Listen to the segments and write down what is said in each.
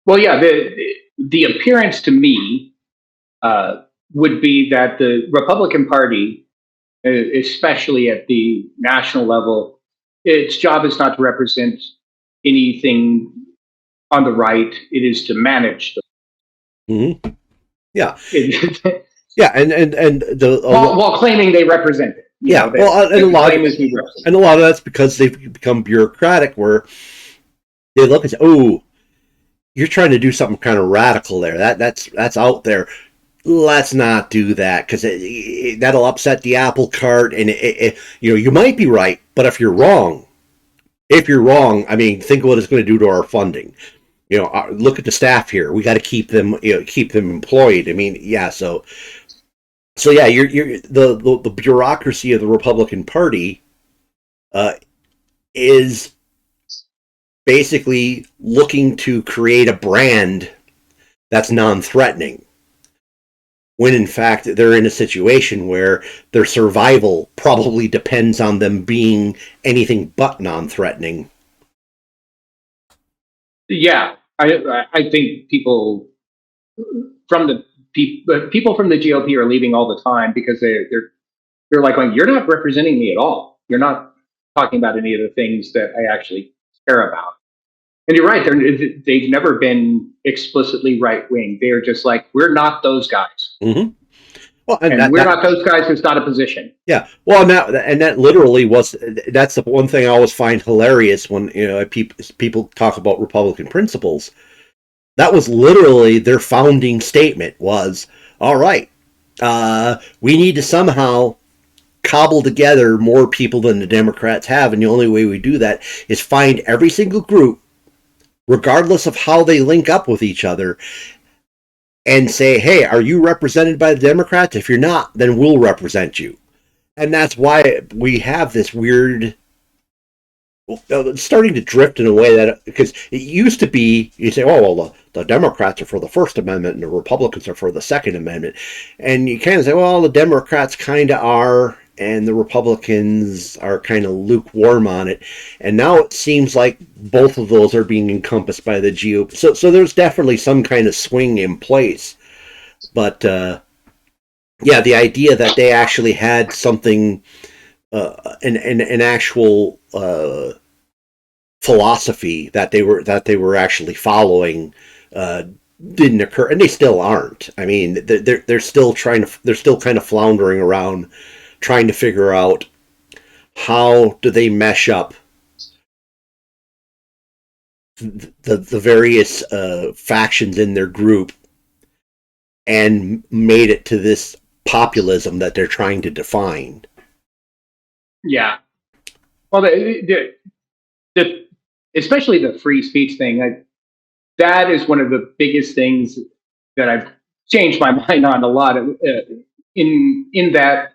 Well, yeah, the appearance to me would be that the Republican Party, especially at the national level, its job is not to represent anything on the right. It is to manage Mm-hmm. Yeah, it, yeah, and the while claiming they represent it. You yeah, know, that well, the claim is we represent. and a lot of that's because they've become bureaucratic, where they look and say, "Oh, you're trying to do something kind of radical there. That's out there. Let's not do that because that'll upset the apple cart." And you might be right, but if you're wrong, I mean, think of what it's going to do to our funding. Look at the staff here. We got to keep them employed. I mean, yeah. So yeah, you're the bureaucracy of the Republican Party uh, is basically looking to create a brand that's non-threatening, when in fact they're in a situation where their survival probably depends on them being anything but non-threatening. Yeah, I think from the people from the GOP are leaving all the time because they're like going, you're not representing me at all. You're not talking about any of the things that I actually care about. And you're right. They've never been explicitly right wing. They're just like, we're not those guys. Mm-hmm. Well, and we're not those guys. It's not a position. Yeah. Well, that literally was. That's the one thing I always find hilarious when people talk about Republican principles. That was literally their founding statement. Was, all right. We need to somehow cobble together more people than the Democrats have, and the only way we do that is find every single group, regardless of how they link up with each other, and say, hey, are you represented by the Democrats? If you're not, then we'll represent you. And that's why we have this weird starting to drift in a way that, because it used to be, you say, oh, well, the Democrats are for the First Amendment and the Republicans are for the Second Amendment. And you kind of say, well, the Democrats kind of are, and the Republicans are kind of lukewarm on it. And now it seems like both of those are being encompassed by the GOP. So there's definitely some kind of swing in place. But, yeah, the idea that they actually had something, an actual philosophy that they were actually following didn't occur, and they still aren't. I mean, they're still kind of floundering around, trying to figure out how do they mesh up the various factions in their group and made it to this populism that they're trying to define. Yeah. Well, especially the free speech thing, that is one of the biggest things that I've changed my mind on a lot. In that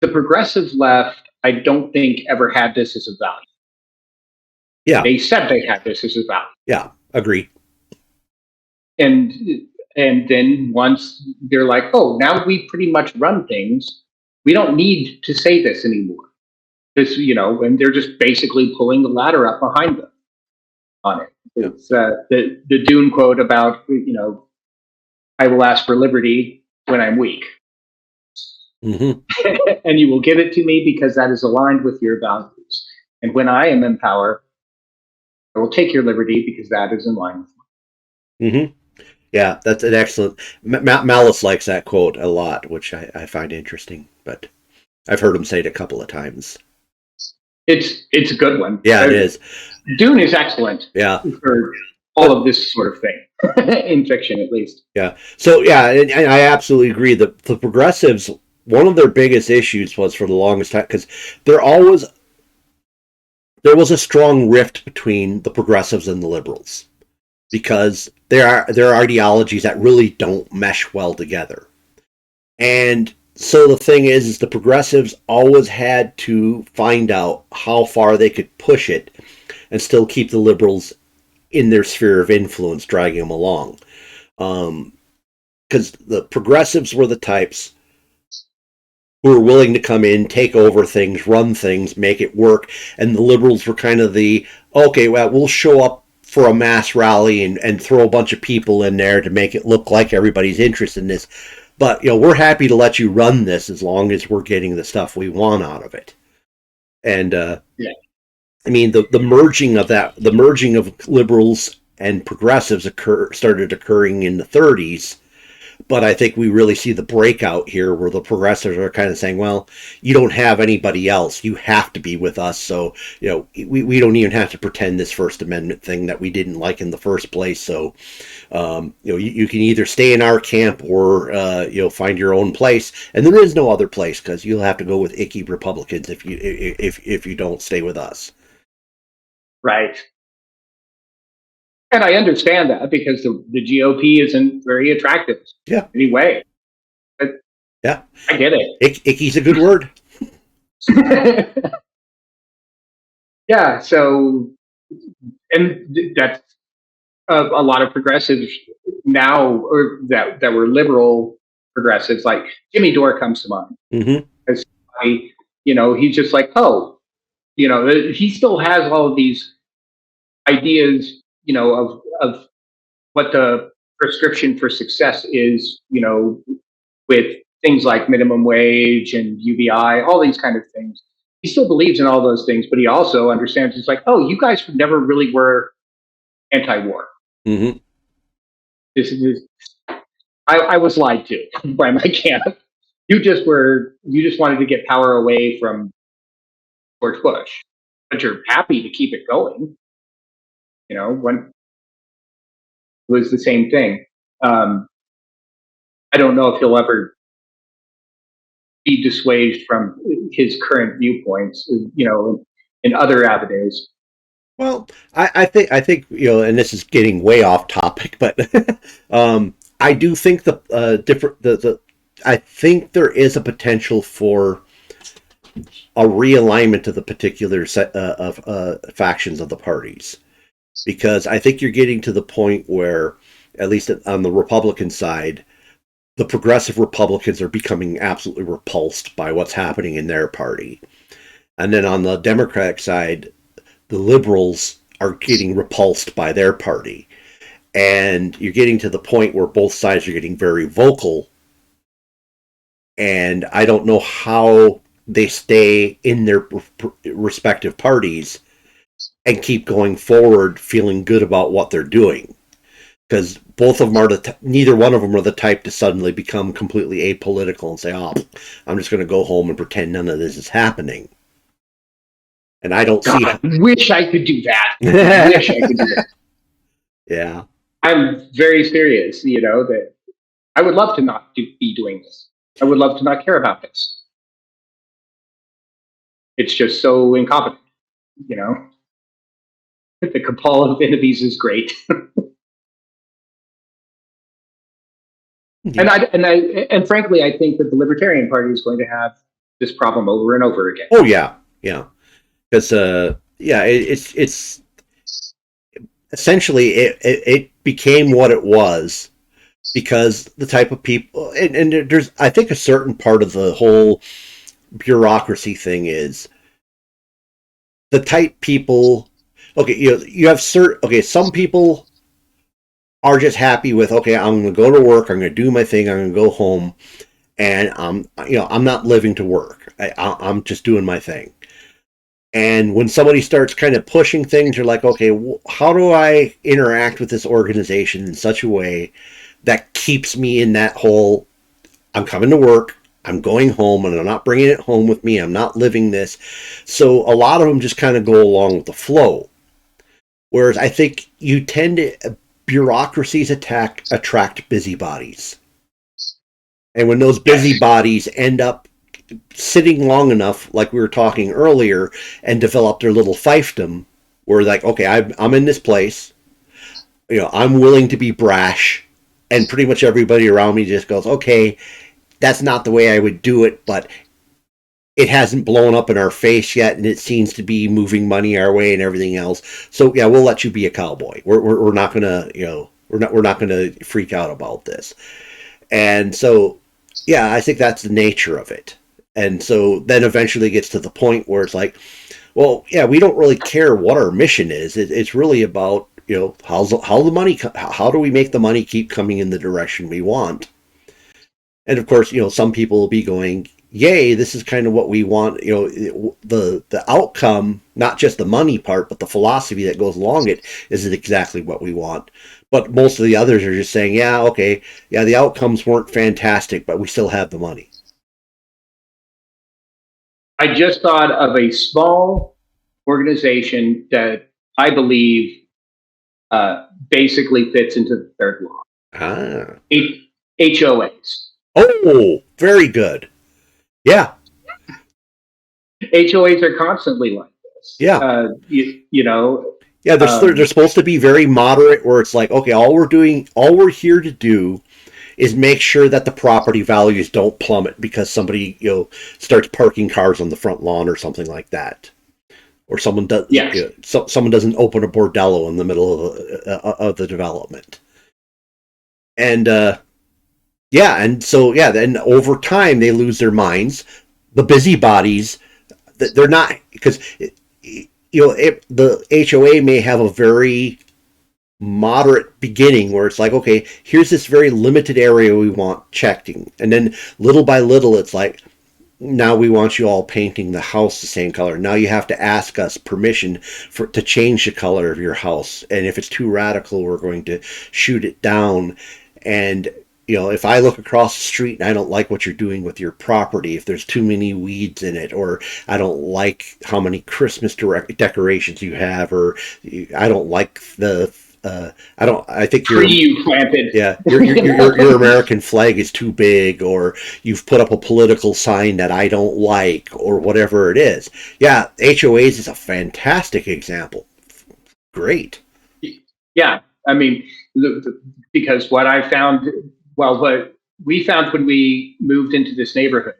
the progressive left, I don't think ever had this as a value. Yeah. They said they had this as a value. Yeah, agree. And then once they're like, oh, now we pretty much run things, we don't need to say this anymore. And they're just basically pulling the ladder up behind them on it. It's the Dune quote about, I will ask for liberty when I'm weak. Mm-hmm. And you will give it to me because that is aligned with your values. And when I am in power, I will take your liberty because that is in line with mine. Mm-hmm. Yeah, that's an excellent. Malice likes that quote a lot, which I find interesting, but I've heard him say it a couple of times. It's a good one. Yeah, it is. Dune is excellent. Yeah, for all of this sort of thing in fiction, at least. Yeah. So yeah, and I absolutely agree. The progressives, one of their biggest issues was for the longest time because there was a strong rift between the progressives and the liberals because there are ideologies that really don't mesh well together. And so the thing is the progressives always had to find out how far they could push it and still keep the liberals in their sphere of influence, dragging them along. Because the progressives were the types who were willing to come in, take over things, run things, make it work. And the liberals were kind of okay, well, we'll show up for a mass rally and throw a bunch of people in there to make it look like everybody's interested in this. But, we're happy to let you run this as long as we're getting the stuff we want out of it. And, yeah. I mean, the merging of liberals and progressives started occurring in the 30s. But I think we really see the breakout here where the progressives are kind of saying, well, you don't have anybody else. You have to be with us. So, we don't even have to pretend this First Amendment thing that we didn't like in the first place. So, you can either stay in our camp or, find your own place. And there is no other place because you'll have to go with icky Republicans if you don't stay with us. Right. And I understand that because the GOP isn't very attractive. Yeah. Anyway. Yeah. I get it. Icky's a good word. Yeah. So, and that's a lot of progressives now, or that were liberal progressives, like Jimmy Dore comes to mind. Mm-hmm. As he's just like, oh, he still has all of these ideas, of what the prescription for success is, with things like minimum wage and UBI, all these kind of things. He still believes in all those things, but he also understands it's like, oh, you guys never really were anti-war. Mm-hmm. I was lied to by my camp. You just wanted to get power away from George Bush, but you're happy to keep it going. When it was the same thing. I don't know if he'll ever be dissuaded from his current viewpoints, in other avenues. Well, I think and this is getting way off topic, but I do think I think there is a potential for a realignment of the particular set of factions of the parties, because I think you're getting to the point where, at least on the Republican side, the progressive Republicans are becoming absolutely repulsed by what's happening in their party, and then on the Democratic side, the liberals are getting repulsed by their party. And you're getting to the point where both sides are getting very vocal. And I don't know how they stay in their respective parties and keep going forward feeling good about what they're doing. Because both of them are neither one of them are the type to suddenly become completely apolitical and say, oh, I'm just going to go home and pretend none of this is happening. And I don't see. I wish I could do that. I wish I could do that. Yeah. I'm very serious, that I would love to not be doing this. I would love to not care about this. It's just so incompetent, The cabal of enemies is great. Yeah. And frankly, I think that the Libertarian Party is going to have this problem over and over again. Oh yeah. Because it's essentially it became what it was because the type of people, and there's, I think, a certain part of the whole bureaucracy thing is the type people. Okay, you have some people are just happy with, okay, I'm going to go to work, I'm going to do my thing, I'm going to go home, and I'm not living to work. I'm just doing my thing. And when somebody starts kind of pushing things, you're like, okay, how do I interact with this organization in such a way that keeps me in that whole, I'm coming to work, I'm going home, and I'm not bringing it home with me, I'm not living this. So a lot of them just kind of go along with the flow. Whereas I think you tend to, bureaucracies attract busybodies. And when those busybodies end up sitting long enough, like we were talking earlier, and develop their little fiefdom, where like, okay, I'm in this place, I'm willing to be brash, and pretty much everybody around me just goes, okay, that's not the way I would do it, but it hasn't blown up in our face yet, and it seems to be moving money our way and everything else. So yeah, we'll let you be a cowboy. We're not gonna, we're not gonna freak out about this. And so, yeah, I think that's the nature of it. And so then eventually it gets to the point where it's like, well, yeah, we don't really care what our mission is. It's really about how the money, how do we make the money keep coming in the direction we want? And of course, some people will be going, yay, this is kind of what we want. The outcome, not just the money part, but the philosophy that goes along it, is exactly what we want. But most of the others are just saying, yeah, okay, yeah, the outcomes weren't fantastic, but we still have the money. I just thought of a small organization that I believe basically fits into the third law. HOAs. Oh, very good. Yeah. HOAs are constantly like this. Yeah. Yeah, they're supposed to be very moderate, where it's like, okay, all we're here to do is make sure that the property values don't plummet because somebody, starts parking cars on the front lawn or something like that. Or someone does, someone doesn't open a bordello in the middle of the development. And, then over time they lose their minds. The busybodies, they're not, because the HOA may have a very moderate beginning where it's like, okay, here's this very limited area we want checking, and then little by little it's like, now we want you all painting the house the same color. Now you have to ask us permission to change the color of your house, and if it's too radical, we're going to shoot it down. And if I look across the street and I don't like what you're doing with your property, if there's too many weeds in it, or I don't like how many Christmas decorations you have, or I don't like I think tree you planted. Yeah, your American flag is too big, or you've put up a political sign that I don't like, or whatever it is. Yeah, HOAs is a fantastic example. Great. Yeah, I mean, because what we found when we moved into this neighborhood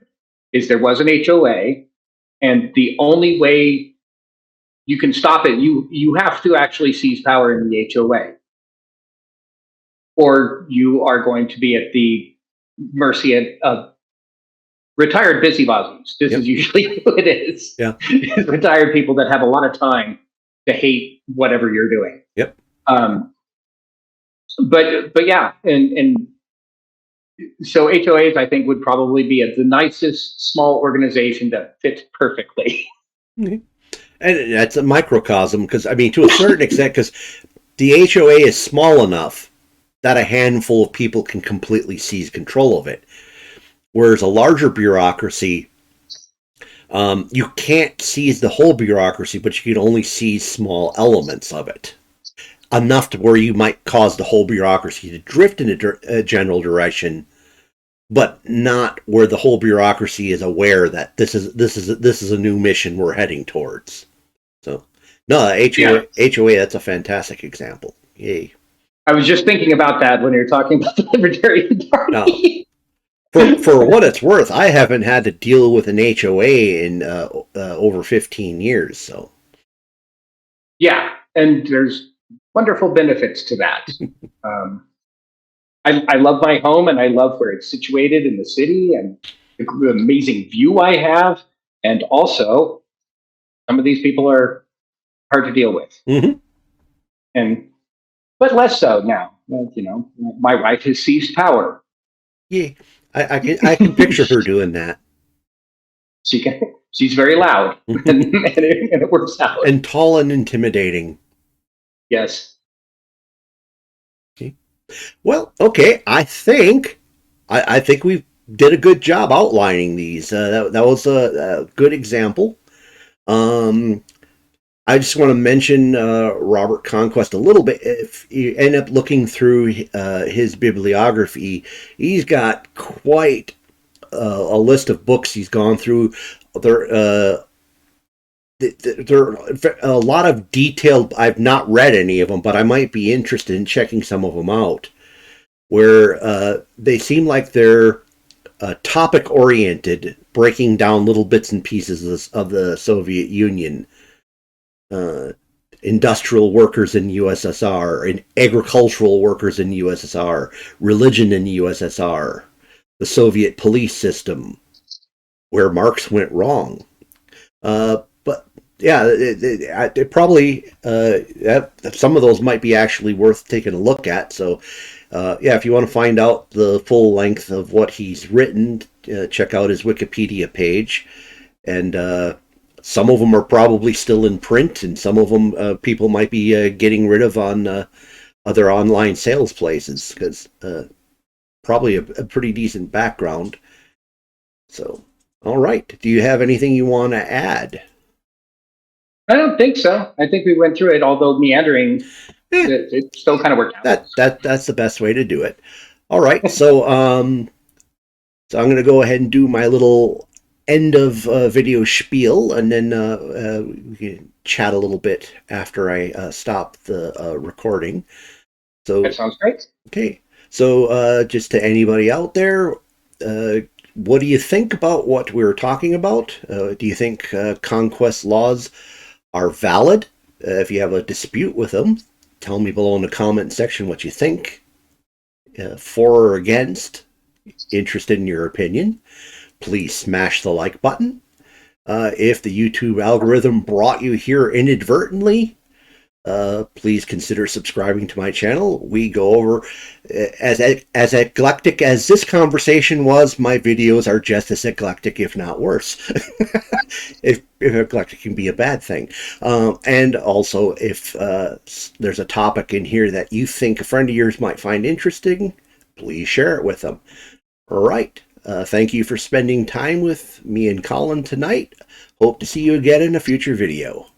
is there was an HOA, and the only way you can stop it, you have to actually seize power in the HOA, or you are going to be at the mercy of retired busybodies. This is usually who it is. Yeah, retired people that have a lot of time to hate whatever you're doing. Yep. But yeah, and so HOAs, I think, would probably be the nicest small organization that fits perfectly. Mm-hmm. And that's a microcosm, because, I mean, to a certain extent, because the HOA is small enough that a handful of people can completely seize control of it. Whereas a larger bureaucracy, you can't seize the whole bureaucracy, but you can only seize small elements of it. Enough to where you might cause the whole bureaucracy to drift in a general direction, but not where the whole bureaucracy is aware that this is a new mission we're heading towards. So, no, HOA, that's a fantastic example. Yay! I was just thinking about that when you were talking about the Libertarian Party. For what it's worth, I haven't had to deal with an HOA in over 15 years. So, yeah, and there's wonderful benefits to that. I love my home, and I love where it's situated in the city, and the amazing view I have. And also, some of these people are hard to deal with, but less so now. My wife has seized power. Yeah, I can picture her doing that. She's very loud, and it works out. And tall and intimidating. Yes. Okay. Well, okay. I think we did a good job outlining these. That was a good example. I just want to mention Robert Conquest a little bit. If you end up looking through his bibliography, he's got quite a list of books he's gone through. There are a lot of detailed. I've not read any of them, but I might be interested in checking some of them out, where they seem like they're topic oriented, breaking down little bits and pieces of the Soviet Union, industrial workers in USSR, and agricultural workers in USSR, religion in USSR, the Soviet police system, where Marx went wrong. But yeah, it probably some of those might be actually worth taking a look at. So, yeah, if you want to find out the full length of what he's written, check out his Wikipedia page. And some of them are probably still in print, and some of them people might be getting rid of on other online sales places because probably a pretty decent background. So, all right. Do you have anything you want to add? I don't think so. I think we went through it, although meandering, Eh, it still kind of worked out. that's the best way to do it. All right. So I'm going to go ahead and do my little end of video spiel, and then we can chat a little bit after I stop the recording. That So, sounds great. okay. So, just to anybody out there, what do you think about what we were talking about? Do you think conquest laws are valid? If you have a dispute with them, tell me below in the comment section what you think. For or against, interested in your opinion. Please smash the like button. If the YouTube algorithm brought you here inadvertently, please consider subscribing to my channel. We go over, as eclectic as this conversation was, my videos are just as eclectic, if not worse. if eclectic can be a bad thing. And also, if there's a topic in here that you think a friend of yours might find interesting, please share it with them. All right. Thank you for spending time with me and Colin tonight. Hope to see you again in a future video.